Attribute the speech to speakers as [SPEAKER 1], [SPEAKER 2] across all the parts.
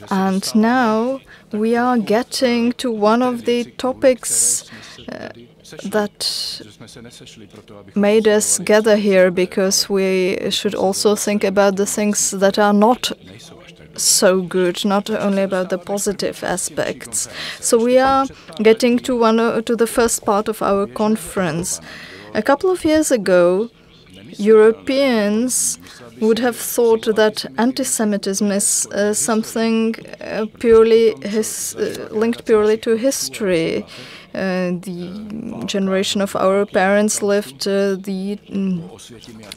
[SPEAKER 1] And now we are getting to one of the topics that made us gather here, because we should also think about the things that are not so good, not only about the positive aspects. So we are getting to the first part of our conference. A couple of years ago, Europeans would have thought that antisemitism is something purely linked purely to history. The generation of our parents lived the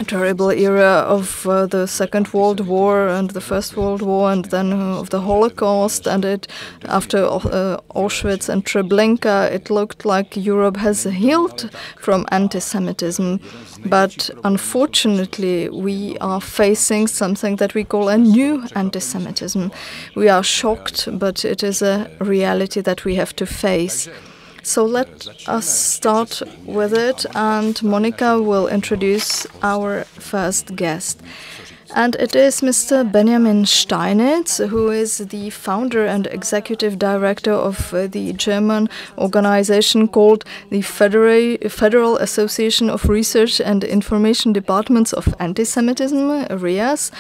[SPEAKER 1] terrible era of the Second World War and the First World War, and then of the Holocaust. And after Auschwitz and Treblinka, it looked like Europe has healed from antisemitism. But unfortunately, we are facing something that we call a new antisemitism. We are shocked, but it is a reality that we have to face. So let us start with it, and Monica will introduce our first guest. And it is Mr. Benjamin Steinitz, who is the founder and executive director of the German organization called the Federal Association of Research and Information Departments of Antisemitism, RIAS.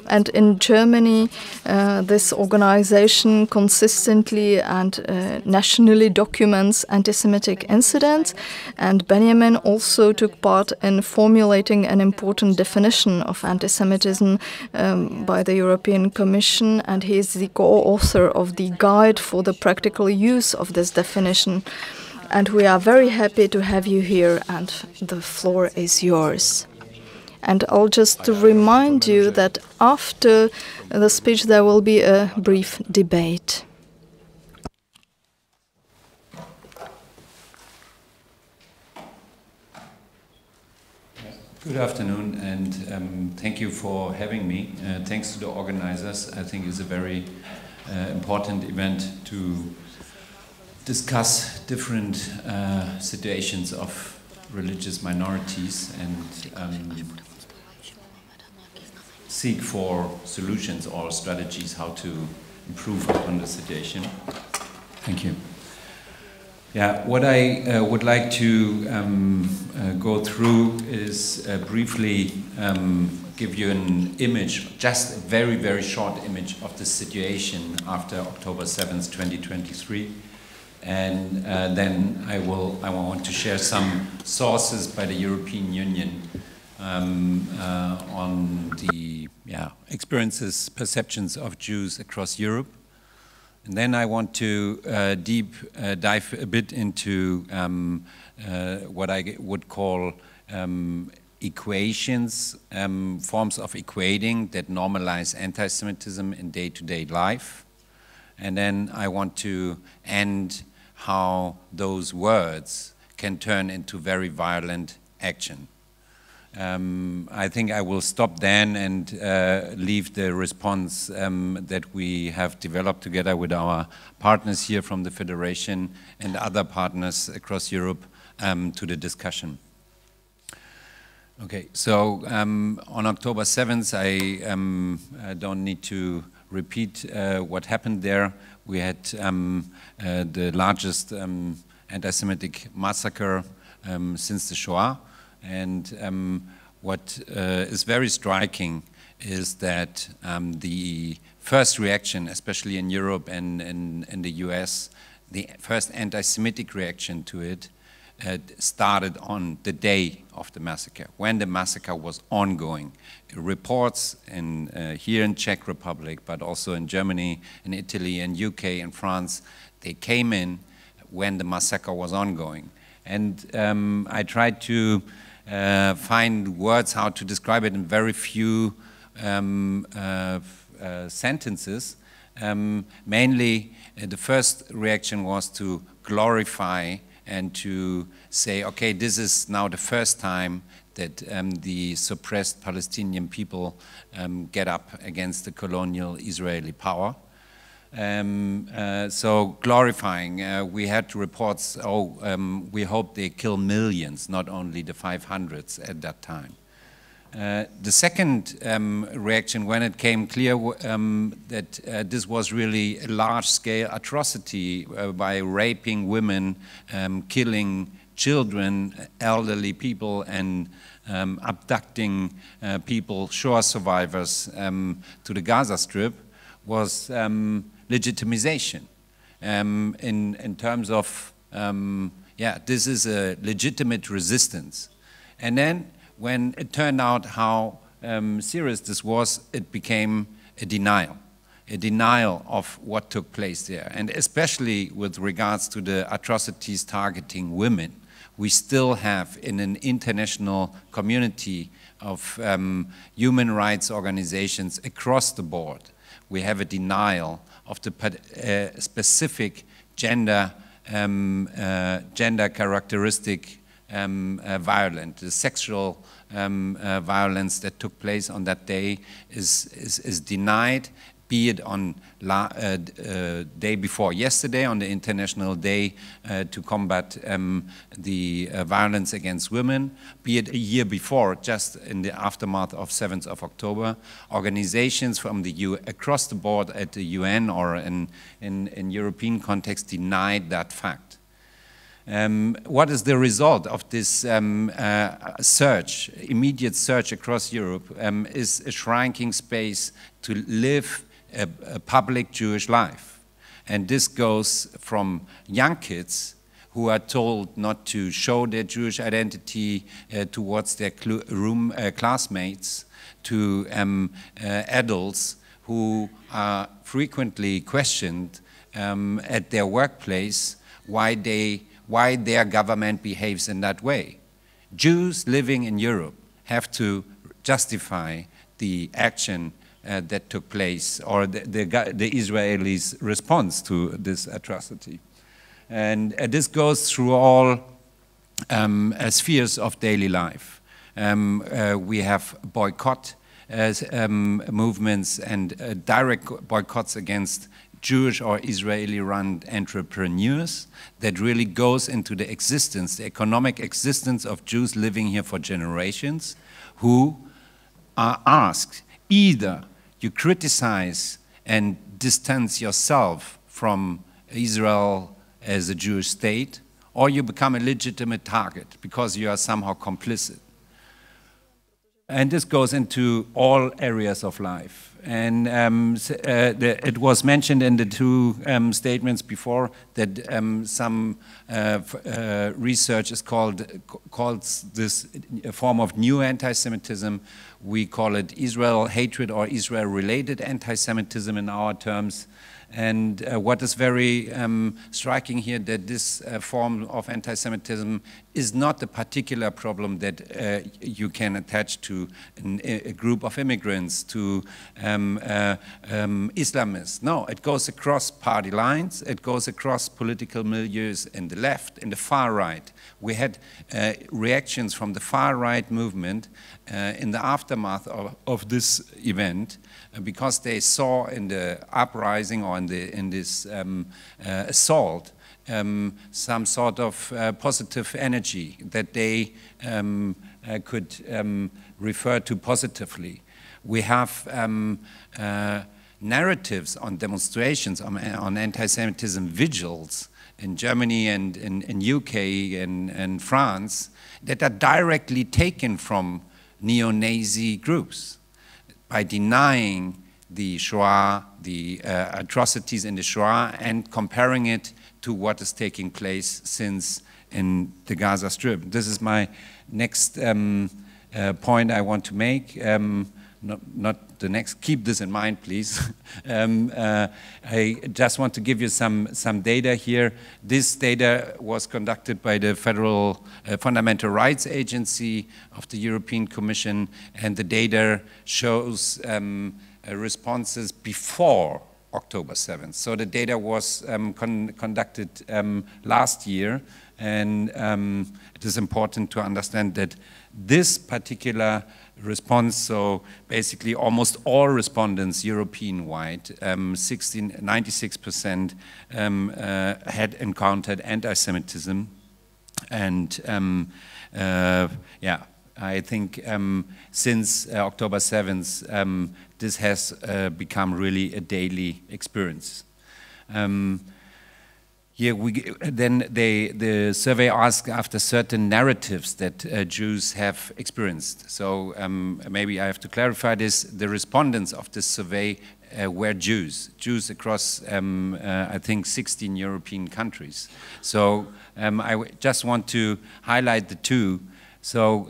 [SPEAKER 1] And in Germany, this organization consistently and nationally documents anti-Semitic incidents. And Benjamin also took part in formulating an important definition of anti-Semitism by the European Commission, and he is the co-author of the guide for the practical use of this definition. And we are very happy to have you here, and the floor is yours. And I'll just remind you that after the speech there will be a brief debate.
[SPEAKER 2] Good afternoon, and thank you for having me. Thanks to the organizers. I think it's a very important event to discuss different situations of religious minorities and seek for solutions or strategies how to improve upon the situation. Thank you. Yeah, what I would like to go through is briefly give you an image, just a very, very short image of the situation after October 7th, 2023. And then I want to share some sources by the European Union on the experiences, perceptions of Jews across Europe. And then I want to dive a bit into what I would call equations, forms of equating that normalize anti-Semitism in day-to-day life. And then I want to end how those words can turn into very violent action. I think I will stop then and leave the response that we have developed together with our partners here from the Federation and other partners across Europe to the discussion. Okay, so on October 7th, I don't need to repeat what happened there. We had the largest anti-Semitic massacre since the Shoah. And what is very striking is that the first reaction, especially in Europe and in the US, the first anti-Semitic reaction to it started on the day of the massacre, when the massacre was ongoing. Reports here in Czech Republic, but also in Germany, in Italy, in UK, and France, they came in when the massacre was ongoing. And I tried to find words how to describe it in very few sentences. Mainly, the first reaction was to glorify and to say, okay, this is now the first time that the suppressed Palestinian people get up against the colonial Israeli power. So glorifying, we had reports, we hope they kill millions, not only the 500s at that time. The second reaction, when it came clear that this was really a large-scale atrocity by raping women, killing children, elderly people, and abducting people, Shoah survivors, to the Gaza Strip, was legitimization in terms of, yeah, this is a legitimate resistance. And then when it turned out how serious this was, it became a denial of what took place there. And especially with regards to the atrocities targeting women, we still have in an international community of human rights organizations across the board, we have a denial of the specific gender characteristic violence. The sexual violence that took place on that day is denied, be it on day before yesterday, on the International Day to combat the violence against women, be it a year before, just in the aftermath of 7th of October. Organizations from across the board at the UN or in European context denied that fact. What is the result of this search, immediate search across Europe, is a shrinking space to live a public Jewish life. And this goes from young kids who are told not to show their Jewish identity towards their classmates, to adults who are frequently questioned at their workplace why their government behaves in that way. Jews living in Europe have to justify the action that took place, or the Israelis' response to this atrocity. And this goes through all spheres of daily life. We have boycott movements and direct boycotts against Jewish or Israeli-run entrepreneurs that really goes into the existence, the economic existence of Jews living here for generations, who are asked either you criticize and distance yourself from Israel as a Jewish state, or you become a legitimate target because you are somehow complicit. And this goes into all areas of life. And it was mentioned in the two statements before that some research is calls this a form of new anti-Semitism. We call it Israel hatred or Israel-related anti-Semitism in our terms. And what is very striking here, that this form of anti-Semitism is not a particular problem that you can attach to a group of immigrants, to Islamists. No, it goes across party lines, it goes across political milieus in the left, in the far right. We had reactions from the far right movement in the aftermath of this event, because they saw in the uprising or in this assault some sort of positive energy that they could refer to positively. We have narratives on demonstrations on anti-Semitism vigils in Germany and in UK and France that are directly taken from neo-Nazi groups by denying the Shoah, the atrocities in the Shoah, and comparing it to what is taking place since in the Gaza Strip. This is my next point I want to make. Not the next, keep this in mind, please. I just want to give you some data here. This data was conducted by the Federal Fundamental Rights Agency of the European Commission, and the data shows responses before October 7th. So the data was conducted last year, and it is important to understand that this particular response, so basically almost all respondents European-wide, 96% had encountered anti-Semitism, and yeah, I think since October 7th, this has become really a daily experience. Here the survey asked after certain narratives that Jews have experienced. So maybe I have to clarify this. The respondents of this survey were Jews across, I think, 16 European countries. So I just want to highlight the two. So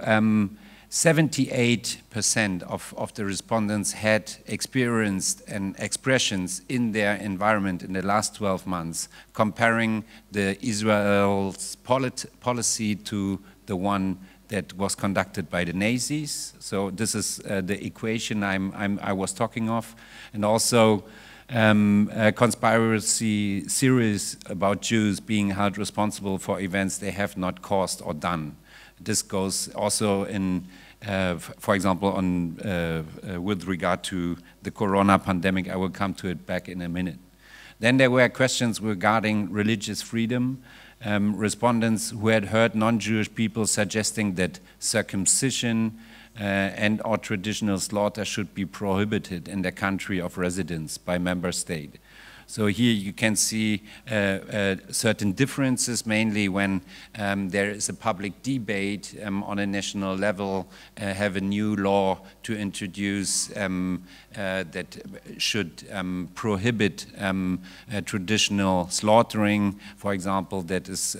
[SPEAKER 2] 78% of the respondents had experienced expressions in their environment in the last 12 months, comparing the Israel's policy to the one that was conducted by the Nazis. So this is the equation I was talking of. And also a conspiracy theories about Jews being held responsible for events they have not caused or done. This goes also in, for example, on with regard to the corona pandemic. I will come to it back in a minute. Then there were questions regarding religious freedom. Respondents who had heard non-Jewish people suggesting that circumcision and or traditional slaughter should be prohibited in their country of residence by member state. So here you can see certain differences, mainly when there is a public debate on a national level, have a new law to introduce that should prohibit traditional slaughtering, for example, that is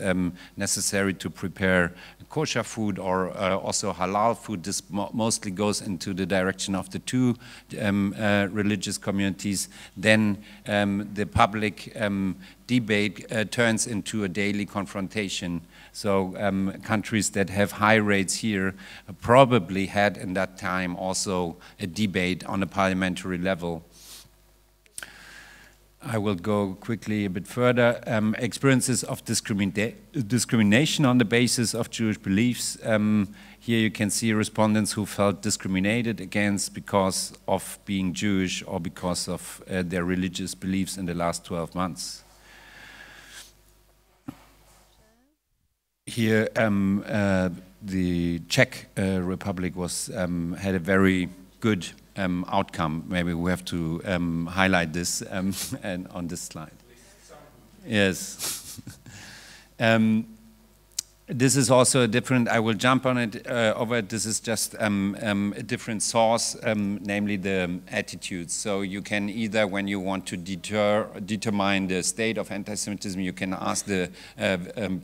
[SPEAKER 2] necessary to prepare kosher food or also halal food. This mostly goes into the direction of the two religious communities. Then the public debate turns into a daily confrontation. So countries that have high rates here probably had in that time also a debate on a parliamentary level. I will go quickly a bit further. Experiences of discrimination on the basis of Jewish beliefs. Here you can see respondents who felt discriminated against because of being Jewish or because of their religious beliefs in the last 12 months. Here the Czech Republic had a very good outcome. Maybe we have to highlight this and on this slide. Yes. This is also a different, I will jump on it over it. This is just a different source, namely the attitudes. So you can either, when you want to determine the state of anti-Semitism, you can ask the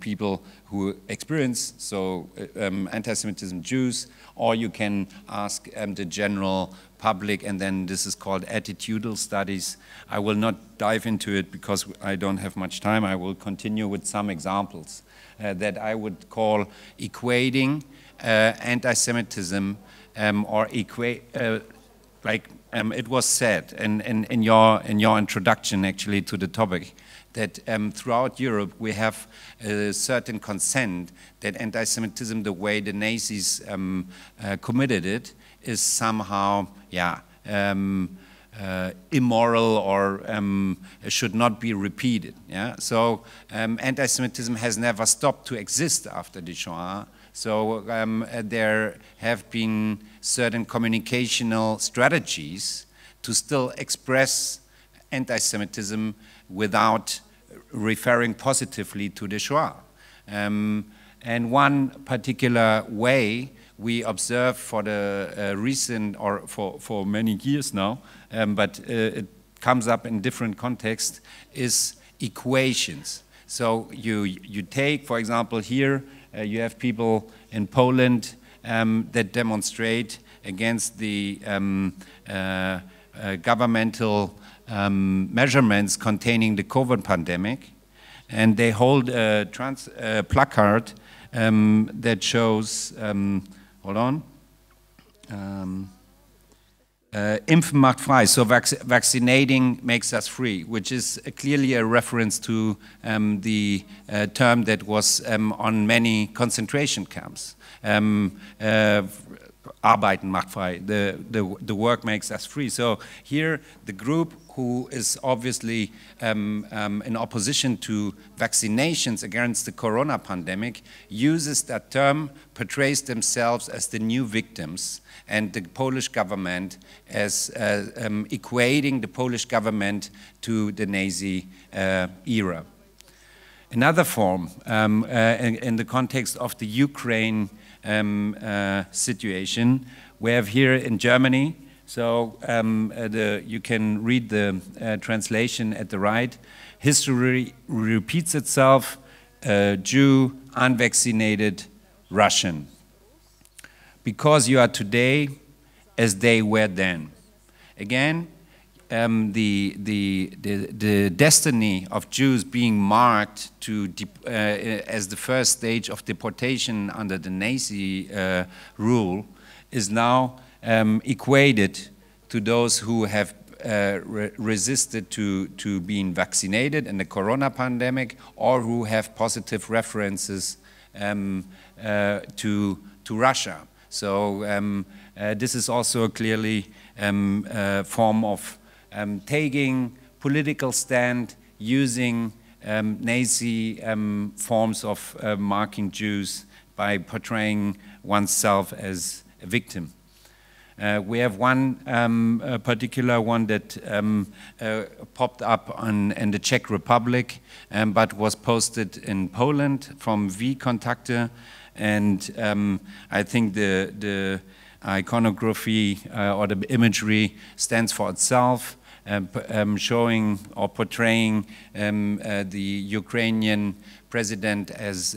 [SPEAKER 2] people who experience, so anti-Semitism Jews, or you can ask the general public, and then this is called attitudinal studies. I will not dive into it because I don't have much time. I will continue with some examples that I would call equating anti-Semitism or like it was said in your introduction actually to the topic, that throughout Europe we have a certain consent that anti-Semitism, the way the Nazis committed it, is somehow, immoral or should not be repeated. Yeah? So anti-Semitism has never stopped to exist after the Shoah. So there have been certain communicational strategies to express anti-Semitism without referring positively to the Shoah. And one particular way we observe for the recent, or for many years now, but it comes up in different contexts, is equations. So you take, for example, here you have people in Poland that demonstrate against the governmental measurements containing the COVID pandemic, and they hold a placard that shows, hold on, Impfen macht frei, so vaccinating makes us free, which is clearly a reference to the term that was on many concentration camps. Arbeiten macht frei. The work makes us free. So here the group who is obviously in opposition to vaccinations against the corona pandemic uses that term, portrays themselves as the new victims, and the Polish government as equating the Polish government to the Nazi era. Another form, in the context of the Ukraine situation, we have here in Germany, so you can read the translation at the right. History repeats itself, Jew, unvaccinated, Russian. Because you are today as they were then. Again, the destiny of Jews being marked to as the first stage of deportation under the Nazi rule is now equated to those who have resisted to being vaccinated in the corona pandemic, or who have positive references to Russia. So this is also a clearly form of taking political stand, using Nazi forms of marking Jews by portraying oneself as a victim. We have one particular one that popped up in the Czech Republic, but was posted in Poland from V-Kontakte, and I think the iconography or the imagery stands for itself, showing or portraying the Ukrainian president as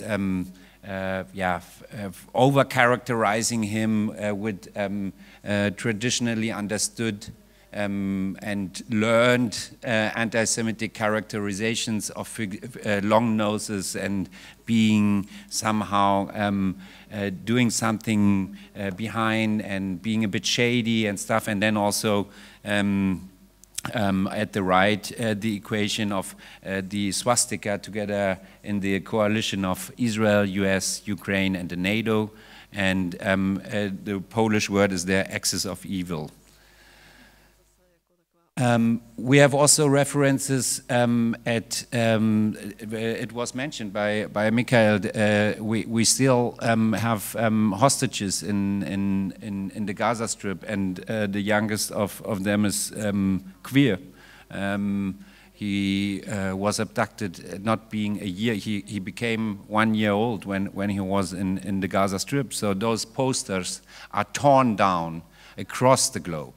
[SPEAKER 2] over-characterizing him with traditionally understood and learned anti-Semitic characterizations of long noses and being somehow doing something behind and being a bit shady and stuff, and then also at the right, the equation of the swastika together in the coalition of Israel, US, Ukraine, and the NATO, and the Polish word is their axis of evil. We have also references it was mentioned by Michael, we still have hostages in the Gaza Strip, and the youngest of them is queer. He was abducted, not being a year, he became 1 year old when he was in the Gaza Strip. So those posters are torn down across the globe.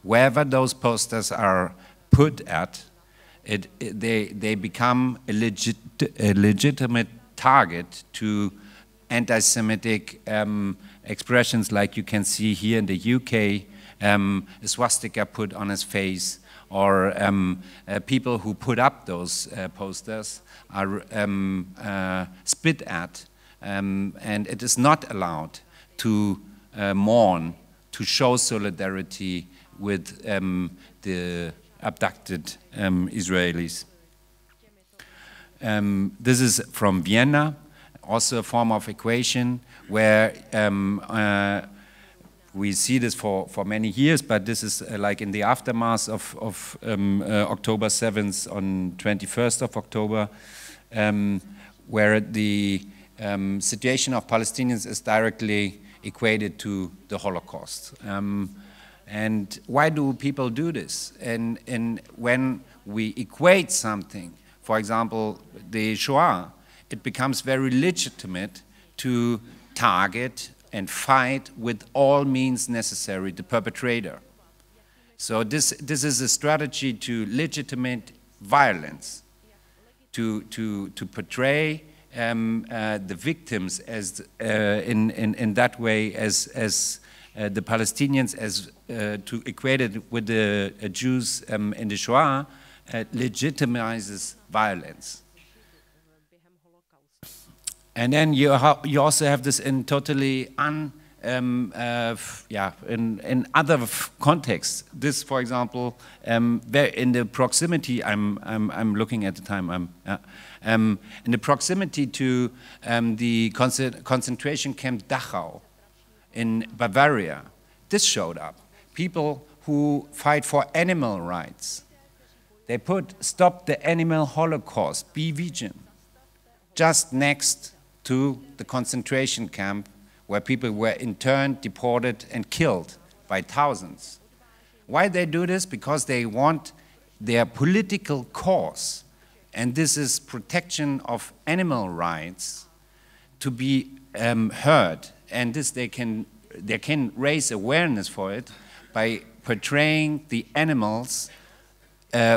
[SPEAKER 2] Wherever those posters are put at, they become a legitimate target to anti-Semitic expressions, like you can see here in the UK, a swastika put on his face, or people who put up those posters are spit at, and it is not allowed to mourn, to show solidarity with the abducted Israelis. This is from Vienna, also a form of equation where we see this for many years, but this is like in the aftermath of October 7th on 21st of October, where the situation of Palestinians is directly equated to the Holocaust. And why do people do this? And when we equate something, for example, the Shoah, it becomes very legitimate to target and fight with all means necessary the perpetrator. So this is a strategy to legitimate violence, to portray the victims as in that way as the Palestinians, as to equate it with the Jews in the Shoah, legitimizes violence. And then you also have this in totally in other contexts. This, for example, in the proximity, I'm looking at the time. In the proximity to the concentration camp Dachau in Bavaria. This showed up. People who fight for animal rights. They put "Stop the Animal Holocaust, be vegan," just next to the concentration camp where people were interned, deported, and killed by thousands. Why they do this? Because they want their political cause, and this is protection of animal rights, to be heard. And this they can raise awareness for it by portraying the animals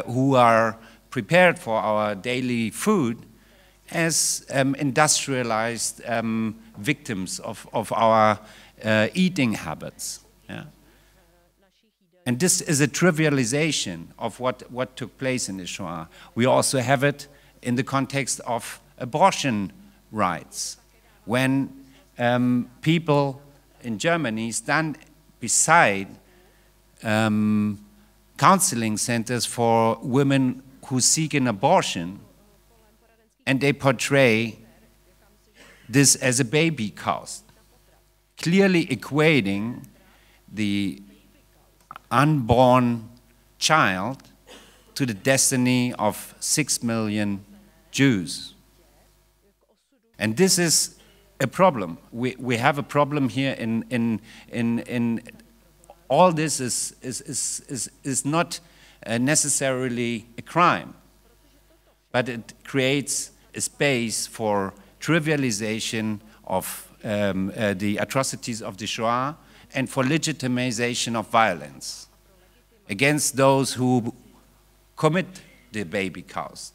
[SPEAKER 2] who are prepared for our daily food as industrialized victims of our eating habits. Yeah. And this is a trivialization of what took place in the Shoah. We also have it in the context of abortion rights, when people in Germany stand beside counseling centers for women who seek an abortion, and they portray this as a baby cost, clearly equating the unborn child to the destiny of 6 million Jews. And this is a problem. We have a problem here in all this is not necessarily a crime, but it creates a space for trivialization of the atrocities of the Shoah and for legitimization of violence against those who commit the baby cows.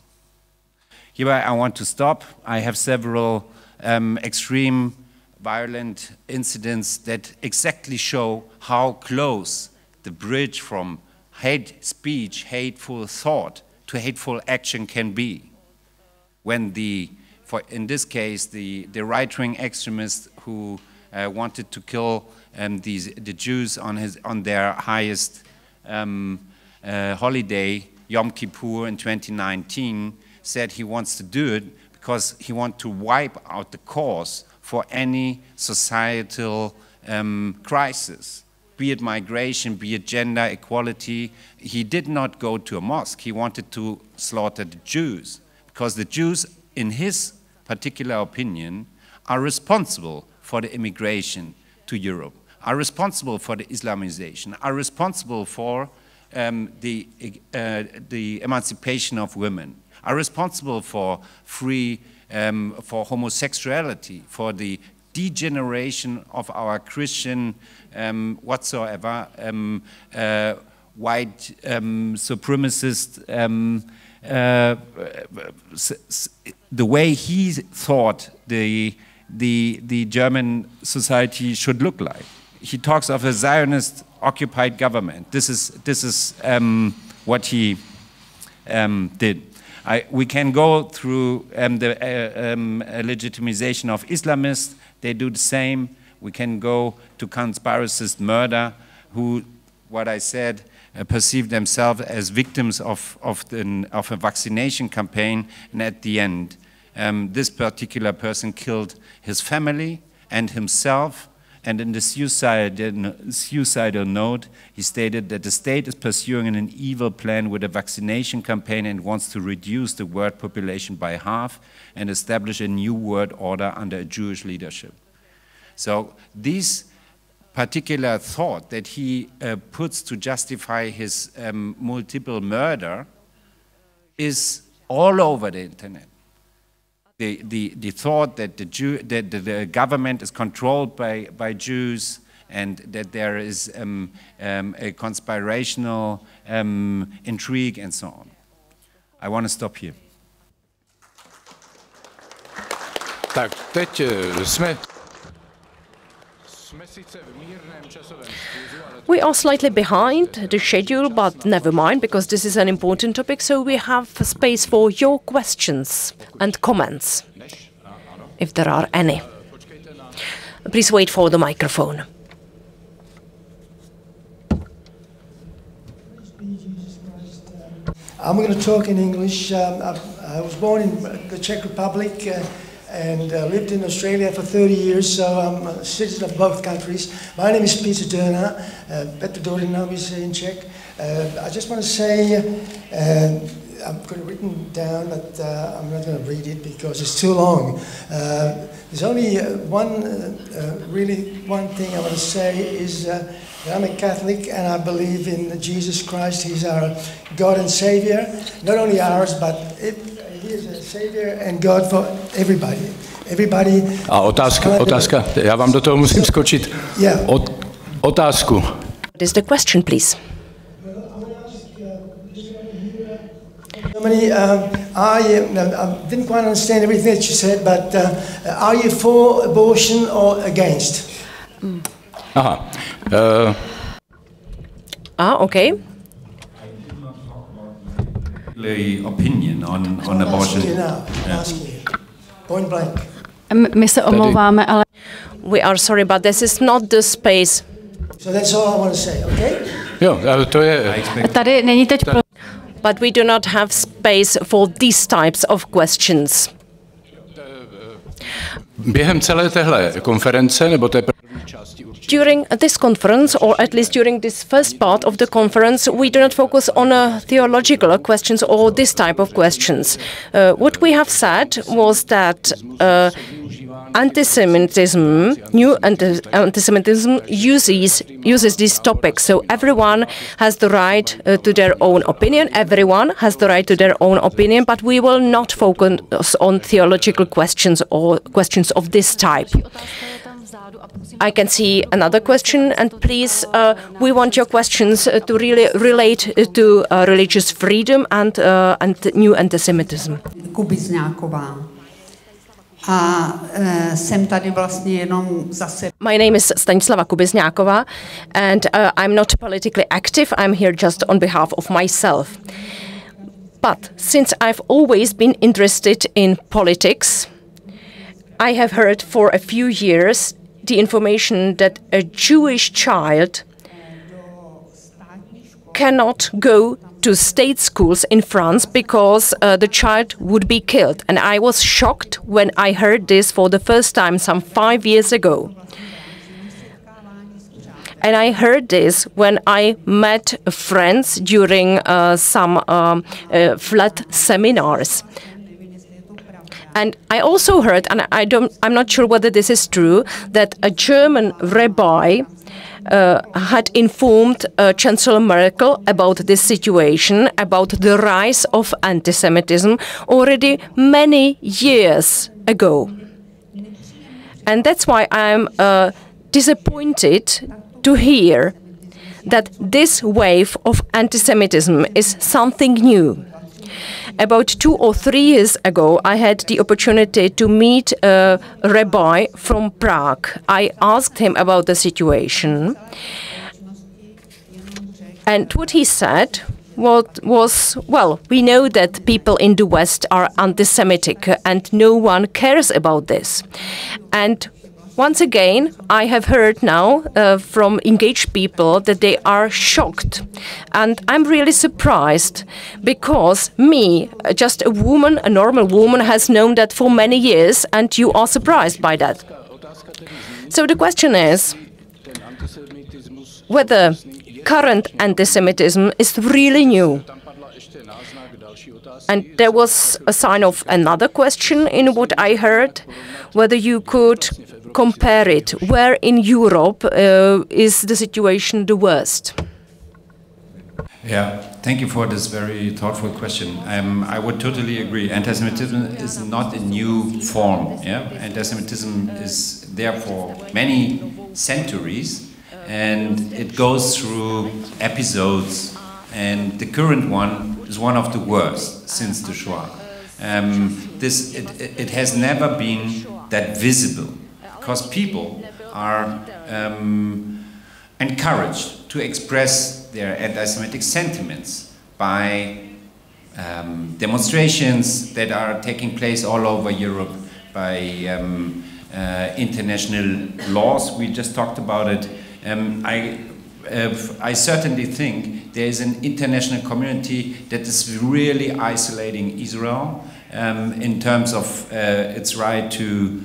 [SPEAKER 2] Here I want to stop. I have several extreme violent incidents that exactly show how close the bridge from hate speech, hateful thought, to hateful action can be. When in this case, the right-wing extremist who wanted to kill the Jews on their highest holiday, Yom Kippur in 2019, said he wants to do it because he wants to wipe out the cause for any societal crisis, be it migration, be it gender equality. He did not go to a mosque. He wanted to slaughter the Jews, because the Jews, in his particular opinion, are responsible for the immigration to Europe, are responsible for the Islamization, are responsible for the emancipation of women, are responsible for for homosexuality, for the degeneration of our Christian whatsoever white supremacist the way he thought the German society should look like. He talks of a Zionist occupied government. This is what he did. We can go through the legitimization of Islamists. They do the same. We can go to conspiracist murder, who, what I said, perceive themselves as victims of a vaccination campaign, and at the end, this particular person killed his family and himself. And in the suicidal note, he stated that the state is pursuing an evil plan with a vaccination campaign and wants to reduce the world population by half and establish a new world order under a Jewish leadership. So this particular thought that he puts to justify his multiple murder is all over the internet. The thought that the government is controlled by Jews, and that there is a conspirational intrigue and so on. I want to stop here.
[SPEAKER 3] Tak, teď jsme
[SPEAKER 4] We are slightly behind the schedule, but never mind, because this is an important topic, so we have space for your questions and comments, if there are any. Please wait for the microphone.
[SPEAKER 5] I'm going to talk in English. I was born in the Czech Republic. and lived in Australia for 30 years, so I'm a citizen of both countries. My name is Peter Dörner, Petr Dorina we say in Czech. I just want to say, I've got it written down, but I'm not going to read it because it's too long. There's only really one thing I want to say is that I'm a Catholic and I believe in Jesus Christ. He's our God and Savior, not only ours, but He is a Savior and God for everybody.
[SPEAKER 3] A otázka, já vám do toho musím skočit.
[SPEAKER 5] Yeah.
[SPEAKER 3] Otázku.
[SPEAKER 4] What is the question, please?
[SPEAKER 5] Germany, I didn't quite understand everything that you said, but are you for abortion or against?
[SPEAKER 3] Aha.
[SPEAKER 4] Okay.
[SPEAKER 2] Opinion on abortion.
[SPEAKER 5] Point blank.
[SPEAKER 6] My se omlouváme, ale
[SPEAKER 4] We are sorry, but this is not the space.
[SPEAKER 5] So that's all I want to say, okay?
[SPEAKER 3] Jo, to je...
[SPEAKER 6] tady není teď pro...
[SPEAKER 4] But we do not have space for these types of questions.
[SPEAKER 3] Během celé téhle konference, nebo té první části
[SPEAKER 4] During this conference, or at least during this first part of the conference, we do not focus on theological questions or this type of questions. What we have said was that antisemitism, new antisemitism uses these topics. So everyone has the right to their own opinion. Everyone has the right to their own opinion, but we will not focus on theological questions or questions of this type. I can see another question, and please, we want your questions to really relate to religious freedom and new antisemitism. My name is Stanislava Kubizňáková, and I'm not politically active. I'm here just on behalf of myself. But since I've always been interested in politics, I have heard for a few years the information that a Jewish child cannot go to state schools in France because the child would be killed. And I was shocked when I heard this for the first time some 5 years ago. And I heard this when I met friends during some flood seminars. And I also heard, and I'm not sure whether this is true, that a German rabbi had informed Chancellor Merkel about this situation, about the rise of antisemitism already many years ago. And that's why I'm disappointed to hear that this wave of antisemitism is something new. About 2 or 3 years ago, I had the opportunity to meet a rabbi from Prague. I asked him about the situation. And what he said was, well, we know that people in the West are anti-Semitic and no one cares about this. And once again, I have heard now from engaged people that they are shocked. And I'm really surprised because me, just a woman, a normal woman, has known that for many years, and you are surprised by that. So the question is whether current antisemitism is really new. And there was a sign of another question in what I heard, whether you could compare it. Where in Europe is the situation the worst?
[SPEAKER 2] Yeah, thank you for this very thoughtful question. I would totally agree. Antisemitism is not a new form. Yeah, antisemitism is there for many centuries, and it goes through episodes. And the current one is one of the worst since the Shoah. It has never been that visible because people are encouraged to express their anti-Semitic sentiments by demonstrations that are taking place all over Europe, by international laws. We just talked about it. I certainly think there is an international community that is really isolating Israel in terms of its right to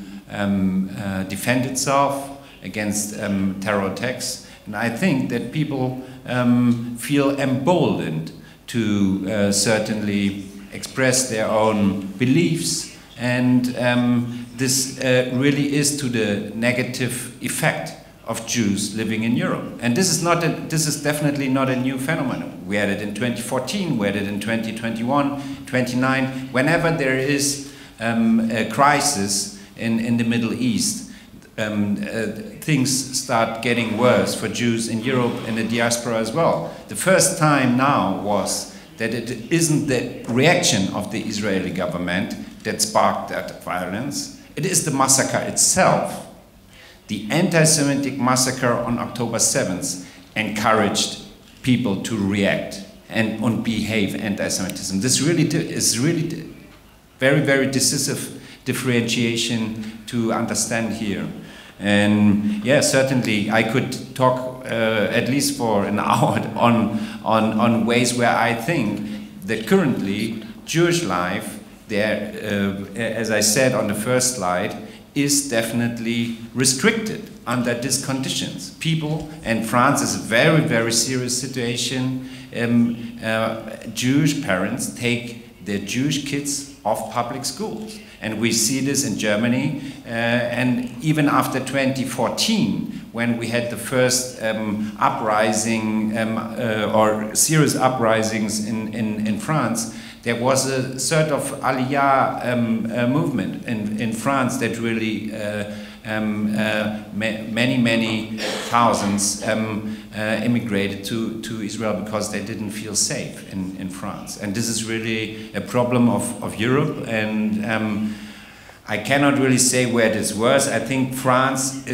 [SPEAKER 2] defend itself against terror attacks. And I think that people feel emboldened to certainly express their own beliefs, and this really is to the negative effect of Jews living in Europe. And this is definitely not a new phenomenon. We had it in 2014, we had it in 2021, 29. Whenever there is a crisis in the Middle East, things start getting worse for Jews in Europe and the diaspora as well. The first time now was that it isn't the reaction of the Israeli government that sparked that violence. It is the massacre itself. The anti-Semitic massacre on October 7th encouraged people to react and behave anti-Semitism. This really is really very, very decisive differentiation to understand here. And yeah, certainly I could talk at least for an hour on ways where I think that currently Jewish life, there, as I said on the first slide, is definitely restricted under these conditions. People, and France is a very, very serious situation. Jewish parents take their Jewish kids off public schools. And we see this in Germany, and even after 2014, when we had the first uprising or serious uprisings in France, there was a sort of Aliyah movement in France that really many thousands immigrated to Israel because they didn't feel safe in France. And this is really a problem of Europe, and I cannot really say where it is worse. I think France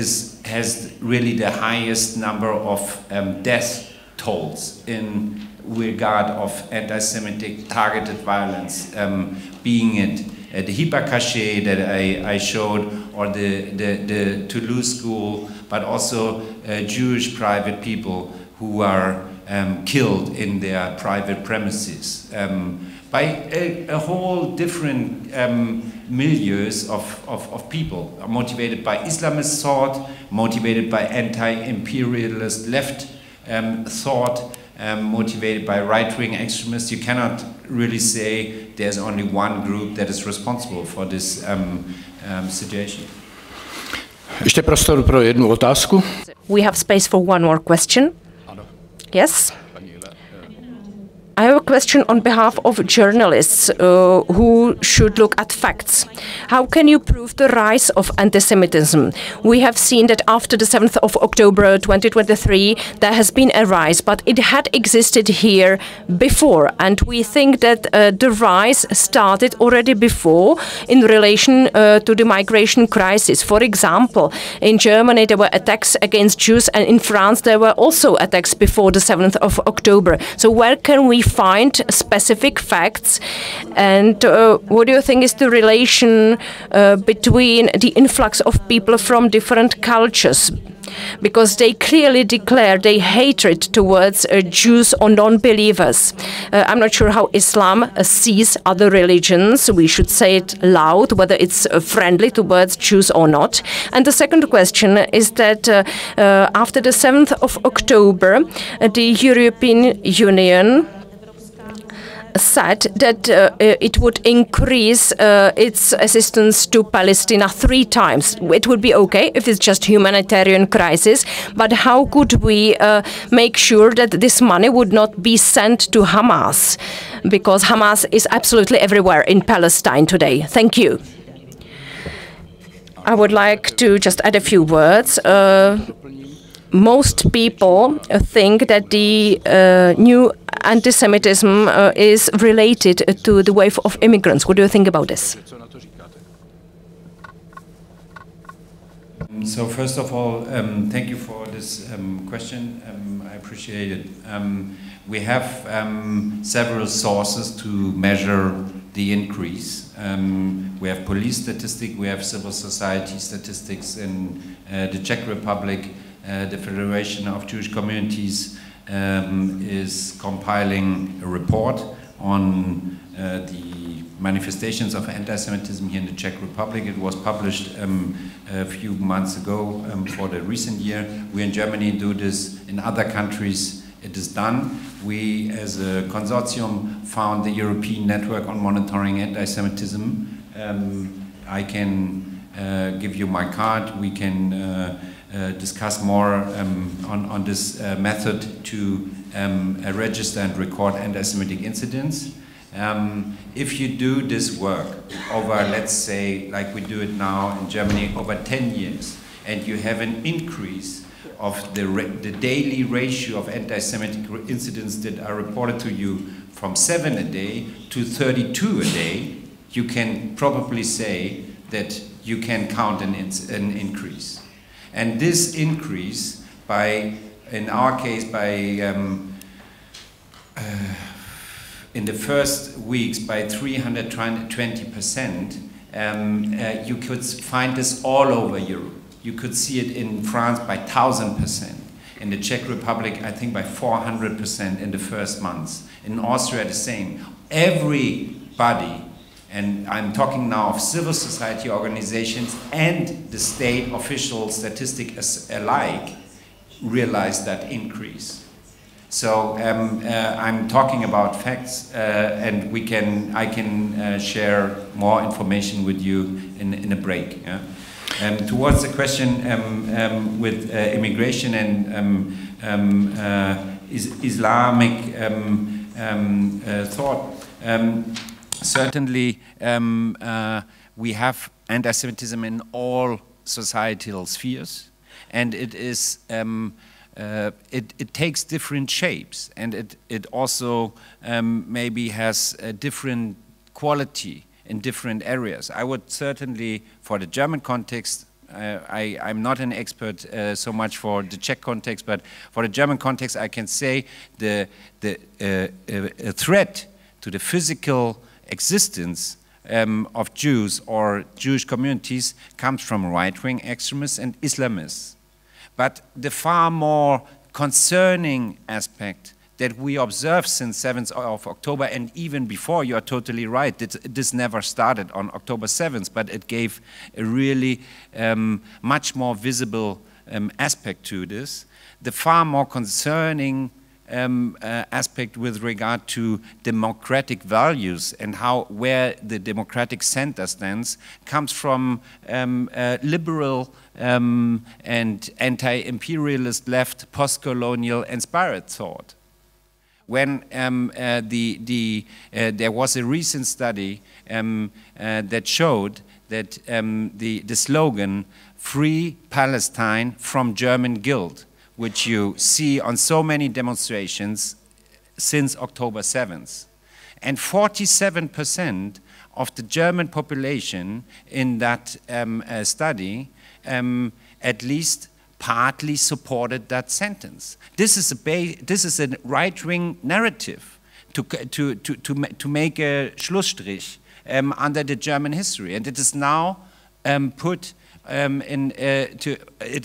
[SPEAKER 2] has really the highest number of death tolls in regard of anti-Semitic targeted violence, being it the Hypercaché that I showed, or the Toulouse school, but also Jewish private people who are killed in their private premises by a whole different milieus of people, motivated by Islamist thought, motivated by anti-imperialist left thought, motivated by right-wing extremists. You cannot really say there's only one group that is responsible for this situation.
[SPEAKER 3] Ještě prostor pro jednu otázku.
[SPEAKER 4] We have space for one more question. Yes? I have a question on behalf of journalists who should look at facts. How can you prove the rise of antisemitism? We have seen that after the 7th of October 2023, there has been a rise, but it had existed here before. And we think that the rise started already before in relation to the migration crisis. For example, in Germany, there were attacks against Jews, and in France, there were also attacks before the 7th of October. So where can we find specific facts, and what do you think is the relation between the influx of people from different cultures? Because they clearly declare their hatred towards Jews or non-believers. I'm not sure how Islam sees other religions. We should say it loud, whether it's friendly towards Jews or not. And the second question is that after the 7th of October, the European Union said that it would increase its assistance to Palestine 3 times. It would be okay if it's just humanitarian crisis, but how could we make sure that this money would not be sent to Hamas? Because Hamas is absolutely everywhere in Palestine today. Thank you. I would like to just add a few words. Most people think that the new anti-Semitism is related to the wave of immigrants. What do you think about this?
[SPEAKER 2] So first of all, thank you for this question. I appreciate it. We have several sources to measure the increase. We have police statistics, we have civil society statistics in the Czech Republic, the Federation of Jewish Communities is compiling a report on the manifestations of anti-Semitism here in the Czech Republic. It was published a few months ago for the recent year. We in Germany do this. In other countries it is done. We as a consortium found the European Network on Monitoring Anti-Semitism. I can give you my card. We can discuss more on this method to register and record anti-Semitic incidents. If you do this work over, let's say, like we do it now in Germany, over 10 years, and you have an increase of the daily ratio of anti-Semitic incidents that are reported to you from 7 a day to 32 a day, you can probably say that you can count an increase. And this increase, in our case, in the first weeks by 320%, you could find this all over Europe. You could see it in France by 1,000%. In the Czech Republic, I think by 400% in the first months. In Austria, the same. Everybody, and I'm talking now of civil society organizations and the state official statistics alike, realized that increase. So I'm talking about facts, and I can share more information with you in a break. Yeah? Towards the question with immigration and Islamic thought, certainly we have anti-Semitism in all societal spheres, and it is it takes different shapes, and it also maybe has a different quality in different areas. I would certainly, for the German context, I'm not an expert so much for the Czech context, but for the German context, I can say a threat to the physical existence of Jews or Jewish communities comes from right-wing extremists and Islamists. But the far more concerning aspect that we observe since 7th of October, and even before, you are totally right, this never started on October 7th, but it gave a really much more visible aspect to this. The far more concerning aspect with regard to democratic values and where the democratic center stands comes from liberal and anti-imperialist left post-colonial inspired thought. When there was a recent study that showed that the slogan "Free Palestine from German Guilt," which you see on so many demonstrations since October 7th, and 47% of the German population in that study at least partly supported that sentence. This is a right-wing narrative to make a Schlussstrich under the German history, and it is now it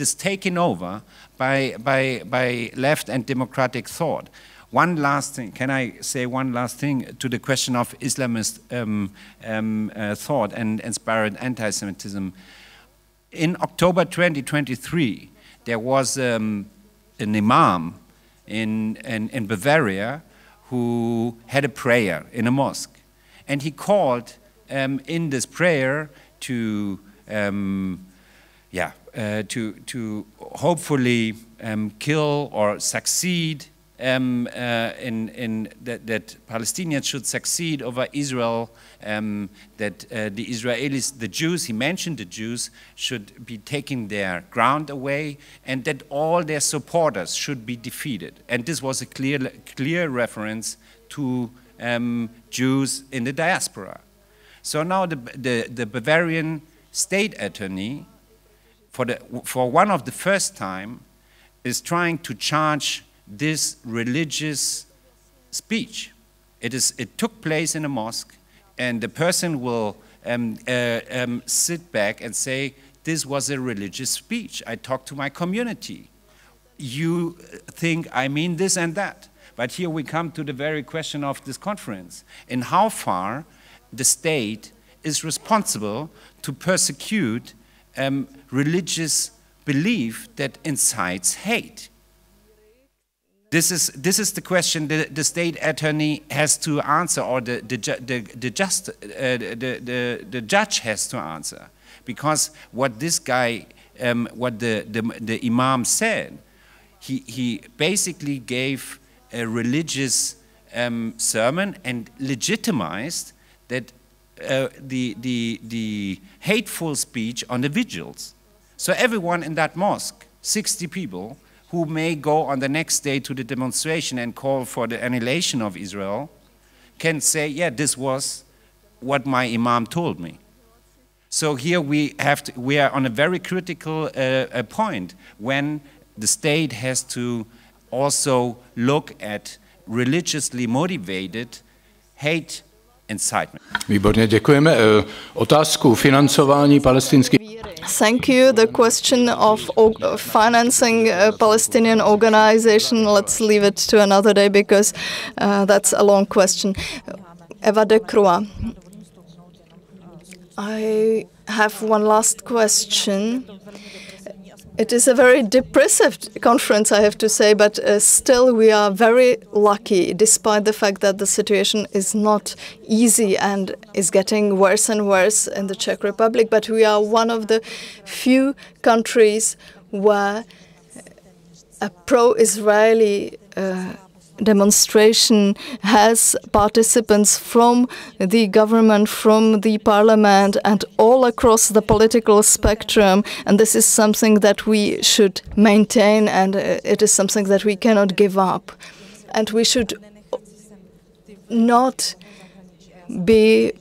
[SPEAKER 2] is taken over by left and democratic thought. One last thing, can I say one last thing to the question of Islamist thought and inspired anti-Semitism? In October 2023, there was an imam in Bavaria who had a prayer in a mosque, and he called in this prayer to hopefully kill or succeed that Palestinians should succeed over Israel, that the Israelis, the Jews, he mentioned the Jews, should be taking their ground away, and that all their supporters should be defeated. And this was a clear reference to Jews in the diaspora. So now the Bavarian state attorney, for one of the first time, is trying to charge this religious speech. It took place in a mosque, and the person will sit back and say, this was a religious speech. I talked to my community. you think I mean this and that. But here we come to the very question of this conference, in how far the state is responsible to persecute religious belief that incites hate. This is the question the state attorney has to answer, or the judge has to answer, because what this guy, what the imam said, he basically gave a religious sermon and legitimized that the hateful speech on the vigils. So everyone in that mosque, 60 people, who may go on the next day to the demonstration and call for the annihilation of Israel, can say, yeah, this was what my imam told me. So here we are on a very critical point when the state has to also look at religiously motivated hate incitement.
[SPEAKER 3] Výborně, děkujeme. Otázku financování palestinských.
[SPEAKER 1] Thank you. The question of financing a Palestinian organization, let's leave it to another day because that's a long question. Eva de Croix. I have one last question. It is a very depressive conference, I have to say, but still we are very lucky, despite the fact that the situation is not easy and is getting worse and worse in the Czech Republic. But we are one of the few countries where a pro-Israeli demonstration has participants from the government, from the parliament, and all across the political spectrum. And this is something that we should maintain, and it is something that we cannot give up. And we should not be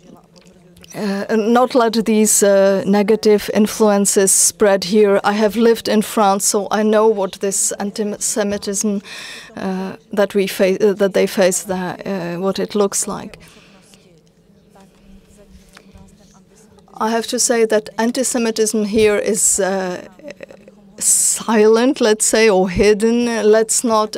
[SPEAKER 1] not let these negative influences spread here. I have lived in France, so I know what this anti-Semitism that we face, that they face, what it looks like. I have to say that anti-Semitism here is silent, let's say, or hidden. Let's not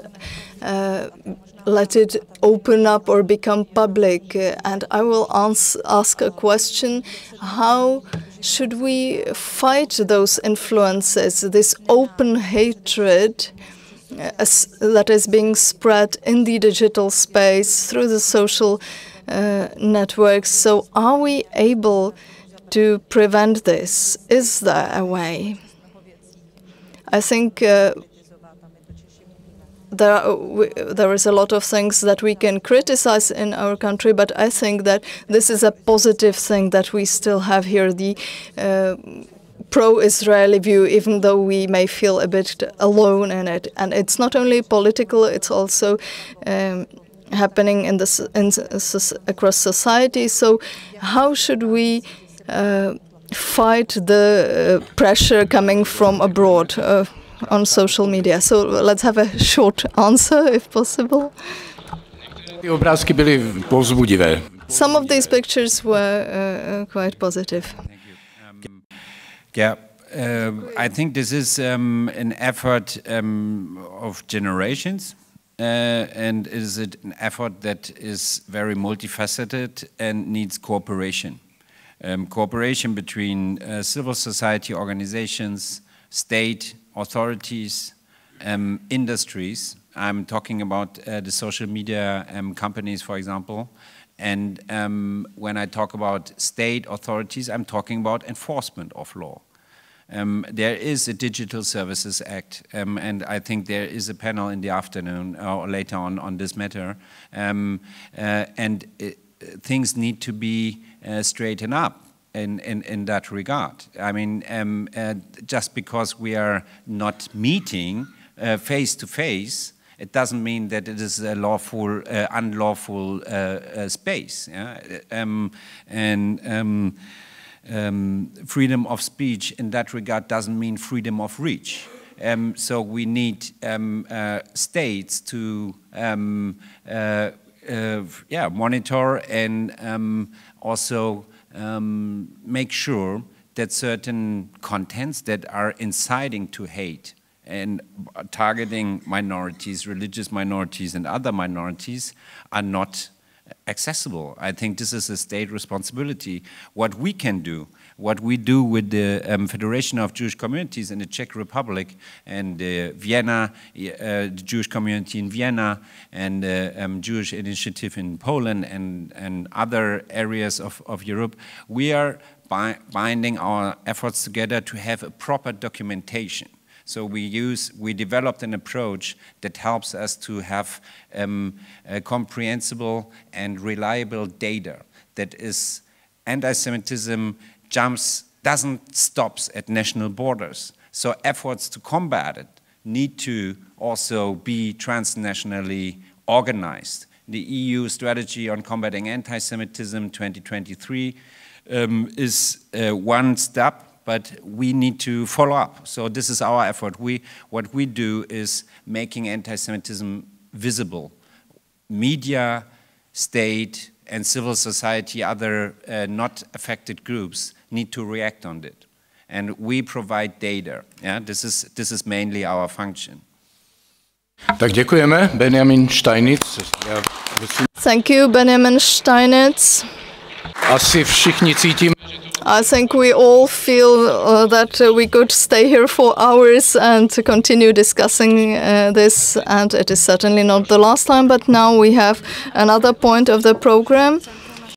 [SPEAKER 1] let it open up or become public. And I will ask a question: how should we fight those influences, this open hatred that is being spread in the digital space through the social networks? So are we able to prevent this? Is there a way? I think there is a lot of things that we can criticize in our country, but I think that this is a positive thing that we still have here, the pro-Israeli view, even though we may feel a bit alone in it. And it's not only political, it's also happening across society. So how should we fight the pressure coming from abroad on social media? So let's have a short answer, if possible.
[SPEAKER 3] Ty obrázky byly povzbudivé.
[SPEAKER 1] Some of these pictures were quite positive.
[SPEAKER 2] Thank you. Yeah, I think this is an effort of generations, and is it an effort that is very multifaceted and needs cooperation. Cooperation between civil society organizations, state authorities, industries. I'm talking about the social media companies, for example. And when I talk about state authorities, I'm talking about enforcement of law. There is a Digital Services Act, and I think there is a panel in the afternoon or later on this matter. Things need to be straightened up in that regard. I mean, just because we are not meeting face to face, it doesn't mean that it is a lawful, unlawful space. Yeah? Freedom of speech in that regard doesn't mean freedom of reach. So we need states to monitor and also make sure that certain contents that are inciting to hate and targeting minorities, religious minorities and other minorities are not accessible. I think this is a state responsibility. What we can do, what we do with the Federation of Jewish Communities in the Czech Republic and Vienna, the Jewish community in Vienna and the Jewish initiative in Poland and other areas of Europe, we are binding our efforts together to have a proper documentation. So we developed an approach that helps us to have comprehensible and reliable data. That is, anti-Semitism doesn't stop at national borders. So efforts to combat it need to also be transnationally organized. The EU strategy on combating anti-Semitism 2023 is one step, but we need to follow up. So this is our effort. What we do is making anti-Semitism visible. Media, state, and civil society, other not affected groups, need to react on it. And we provide data. Yeah? This is mainly our function.
[SPEAKER 3] Tak děkujeme, Benjamin Steinitz.
[SPEAKER 1] Thank you, Benjamin Steinitz.
[SPEAKER 3] Asi všichni cítíme.
[SPEAKER 1] I think we all feel that we could stay here for hours and to continue discussing this, and it is certainly not the last time, but now we have another point of the program.